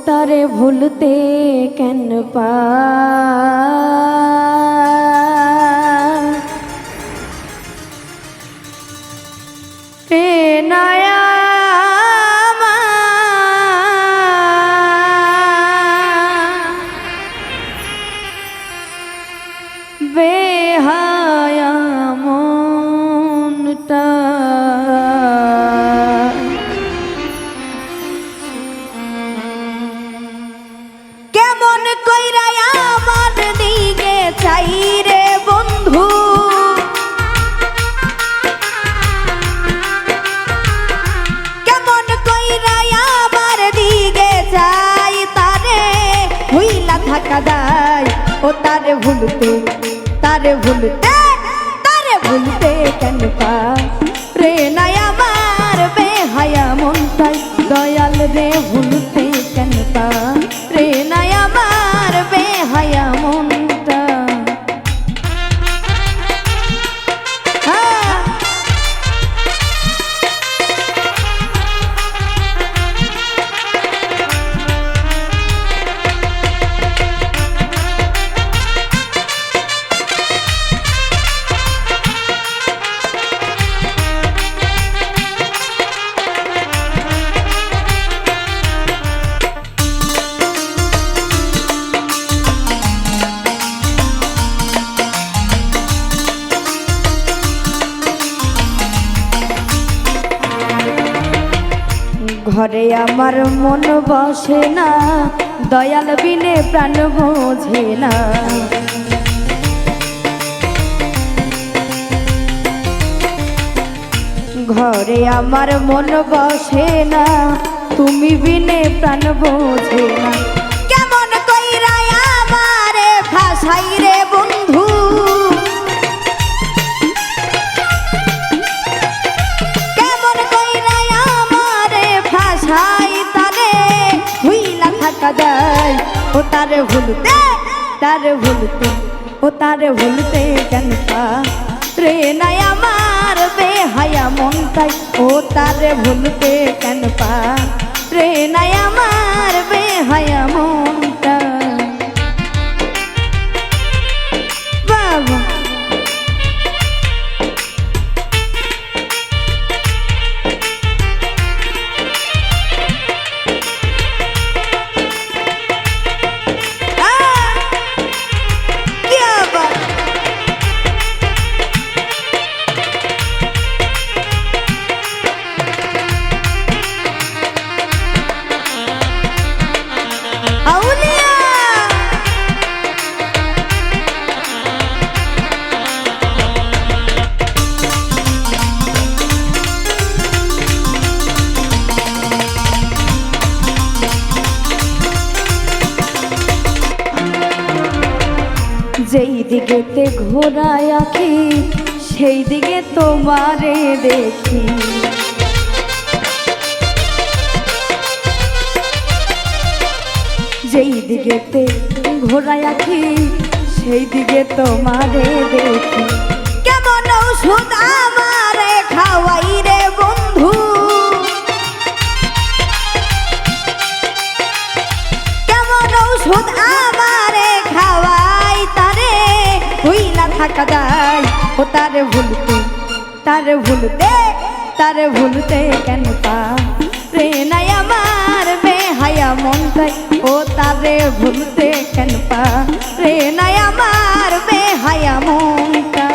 তারে ভুলতে কেন পারে নয়া বেহায়া মনটা কেমন কইরা আমার দিকে চাই রে বন্ধু, কেমন কইরা আমার দিকে চাই তারে হইলা থাকা দায় ও তারে ভুলতে কেন পারে নাই আমার বেহায়া মনটাই দয়াল রে ভুলতে কেন পারে নাই আমার বেহায়া মনটা। ঘরে আমার মন বসে না, দয়াল বিনে প্রাণ বোঝে না। ঘরে আমার মন বসে না, তুমি বিনে প্রাণ বোঝে না। কেমন কইরা আমারে ভাসাই রে বন্ধু, কেমন কইরা আমারে ভাসাই তারে হইলা থাকা যায় ও তারে ভুলতে ও তারে ভুলতে কেন পারে নাই আমার বেহায়া মনটাই ও তারে ভুলতে কেন পারে নাই আমার বেহায়া মনটা। বাবা যেই দিকেতে ঘোরায় আঁকি সেই দিকে তোমারে দেখি, যেই দিকেতে ঘোরায় আঁকি সেই দিকে তোমারে দেখি। কেমন ঔষধ আমারে খাওয়াই রে বন্ধু, কেমন ঔষধ আমারে খাওয়াই তারে হইলা থাকা দায় ও তারে ভুলতে কেন পারে নাই আমার বেহায়া মনটাই ও তারে ভুলতে কেন পারে নাই আমার বেহায়া মনটা।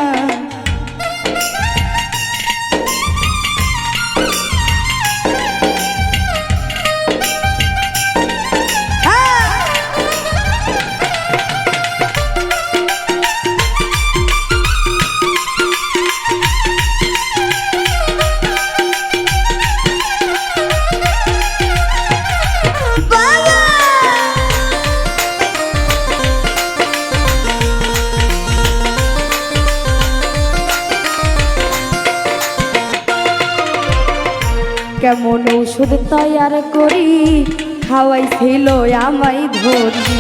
কেমন ওষুধ তৈয়ার করি খাওয়াইছিল আমায় ধরি,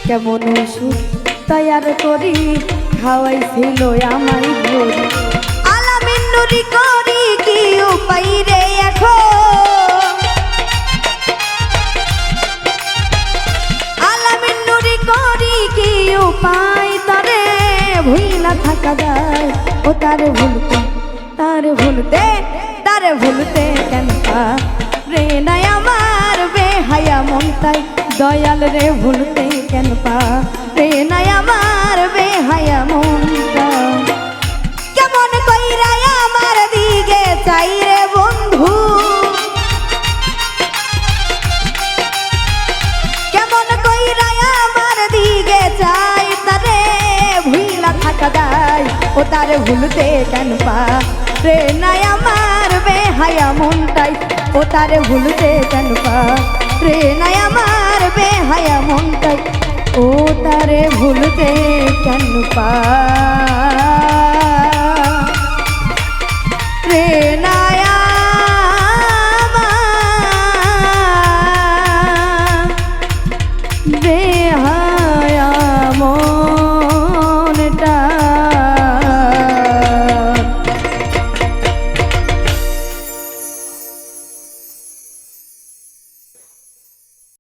কেমন ওষুধ তৈয়ার করি খাওয়াইছিল আমায় ধরি। আলামিন নুরি করি কি পাই রে এখন আলামিন নুরি করি কি উপায় তারে ভুইলা থাকা যায় ও তারে ভুলতে কেন রে নাই আমার বেহায়া মনটাই দয়াল রে ভুলতে কেন রে নাই আমার বেহায়া মনটা কেমন কইরা আমার দিকে চাই রে বন্ধু কেমন কইরা আমার দিকে চাই তারে ভুইলা থাকা যায় ও তারে ভুলতে কেন রে নাই আমার বেহায়া মনটাই ও তারে ভুলতে কেন রে নাই আমার বেহায়া মনটাই ও তারে ভুলতে কেন